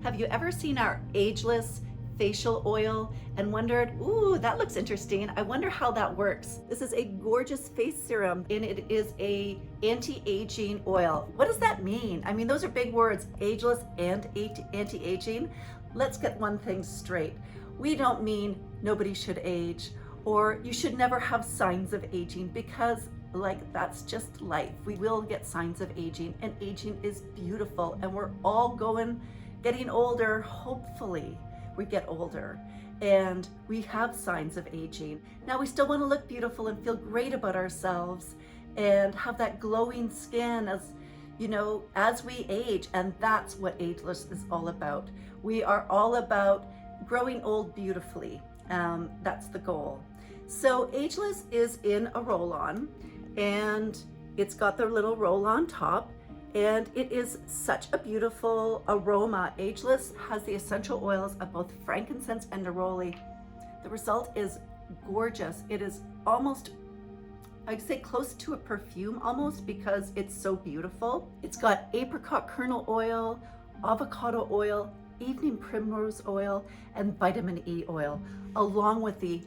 Have you ever seen our Ageless Facial Oil and wondered, ooh, that looks interesting. I wonder how that works. This is a gorgeous face serum and it is a anti-aging oil. What does that mean? I mean, those are big words, ageless and anti-aging. Let's get one thing straight. We don't mean nobody should age or you should never have signs of aging, because that's just life. We will get signs of aging, and aging is beautiful, and we're all getting older. Hopefully we get older and we have signs of aging. Now we still want to look beautiful and feel great about ourselves and have that glowing skin as we age, and that's what Ageless is all about. We are all about growing old beautifully. That's the goal. So Ageless is in a roll-on, and it's got the little roll-on top, and it is such a beautiful aroma. Ageless has the essential oils of both frankincense and neroli. The result is gorgeous. It is almost, I'd say, close to a perfume almost, because it's so beautiful. It's got apricot kernel oil, avocado oil, evening primrose oil, and vitamin E oil, along with the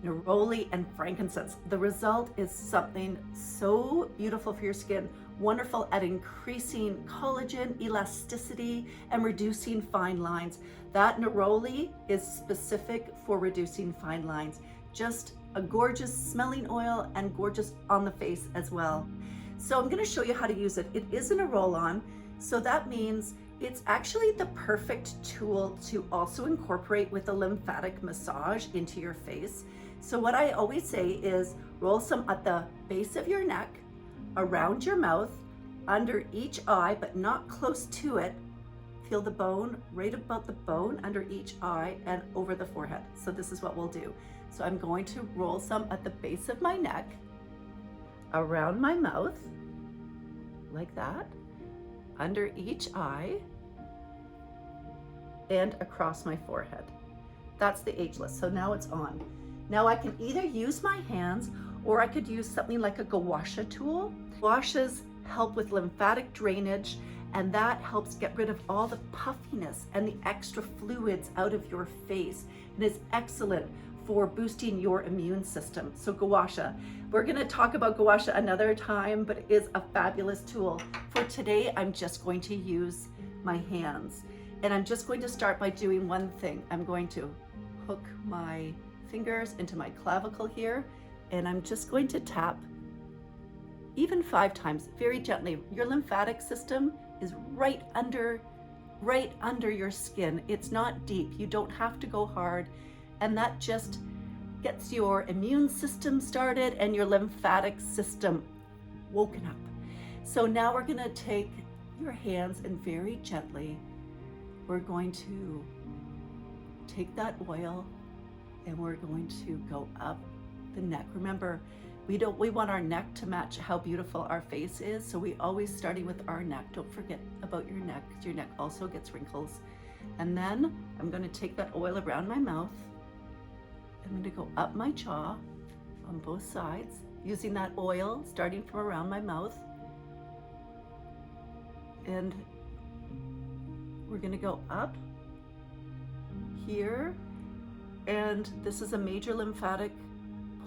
neroli and frankincense. The result is something so beautiful for your skin, wonderful at increasing collagen, elasticity, and reducing fine lines. That neroli is specific for reducing fine lines. Just a gorgeous smelling oil and gorgeous on the face as well. So I'm going to show you how to use it. It is in a roll-on, so that means it's actually the perfect tool to also incorporate with a lymphatic massage into your face. So what I always say is roll some at the base of your neck, around your mouth, under each eye, but not close to it. Feel the bone, right about the bone, under each eye and over the forehead. So this is what we'll do. So I'm going to roll some at the base of my neck, around my mouth, like that, under each eye, and across my forehead. That's the Ageless. So now it's on. Now I can either use my hands or I could use something like a gua sha tool. Gua shas help with lymphatic drainage, and that helps get rid of all the puffiness and the extra fluids out of your face, and is excellent for boosting your immune system. So gua sha. We're gonna talk about gua sha another time, but it is a fabulous tool. For today, I'm just going to use my hands. And I'm just going to start by doing one thing. I'm going to hook my fingers into my clavicle here, and I'm just going to tap even 5 times, very gently. Your lymphatic system is right under your skin. It's not deep. You don't have to go hard, and that just gets your immune system started and your lymphatic system woken up. So now we're gonna take your hands and very gently, we're going to take that oil and we're going to go up the neck. Remember, we want our neck to match how beautiful our face is, so we always starting with our neck. Don't forget about your neck, because your neck also gets wrinkles. And then I'm going to take that oil around my mouth. I'm going to go up my jaw on both sides, using that oil starting from around my mouth. And we're going to go up here, and this is a major lymphatic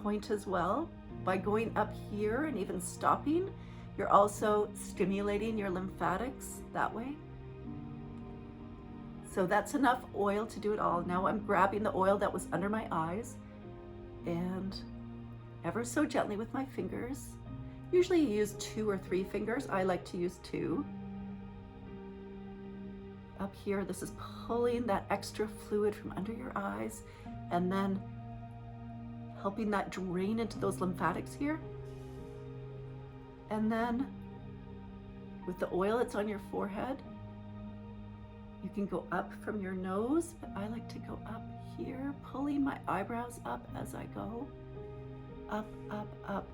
point as well. By going up here and even stopping, you're also stimulating your lymphatics that way. So that's enough oil to do it all. Now I'm grabbing the oil that was under my eyes and ever so gently with my fingers. Usually you use 2 or 3 fingers. I like to use 2. Up here, this is pulling that extra fluid from under your eyes and then helping that drain into those lymphatics here. And then with the oil that's on your forehead, you can go up from your nose, but I like to go up here, pulling my eyebrows up as I go. Up, up, up.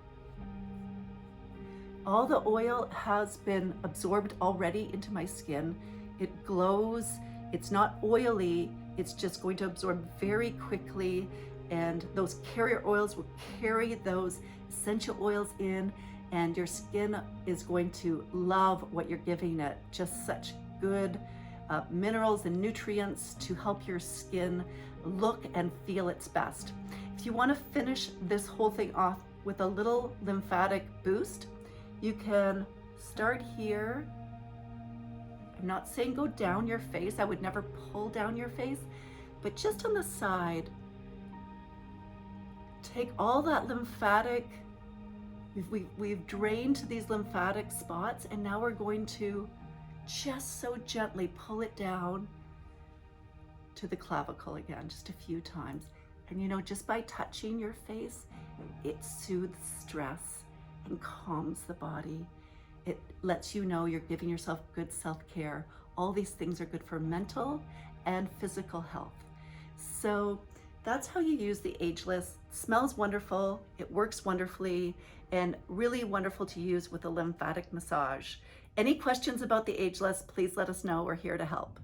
All the oil has been absorbed already into my skin. It glows, it's not oily, it's just going to absorb very quickly, and those carrier oils will carry those essential oils in, and your skin is going to love what you're giving it. Just such good minerals and nutrients to help your skin look and feel its best. If you want to finish this whole thing off with a little lymphatic boost, you can start here. I'm not saying go down your face. I would never pull down your face, but just on the side, take all that lymphatic, we've drained these lymphatic spots, and now we're going to just so gently pull it down to the clavicle again, just a few times. And you know, just by touching your face, it soothes stress and calms the body. It lets you know you're giving yourself good self-care. All these things are good for mental and physical health. So that's how you use the Ageless. It smells wonderful, it works wonderfully, and really wonderful to use with a lymphatic massage. Any questions about the Ageless, please let us know. We're here to help.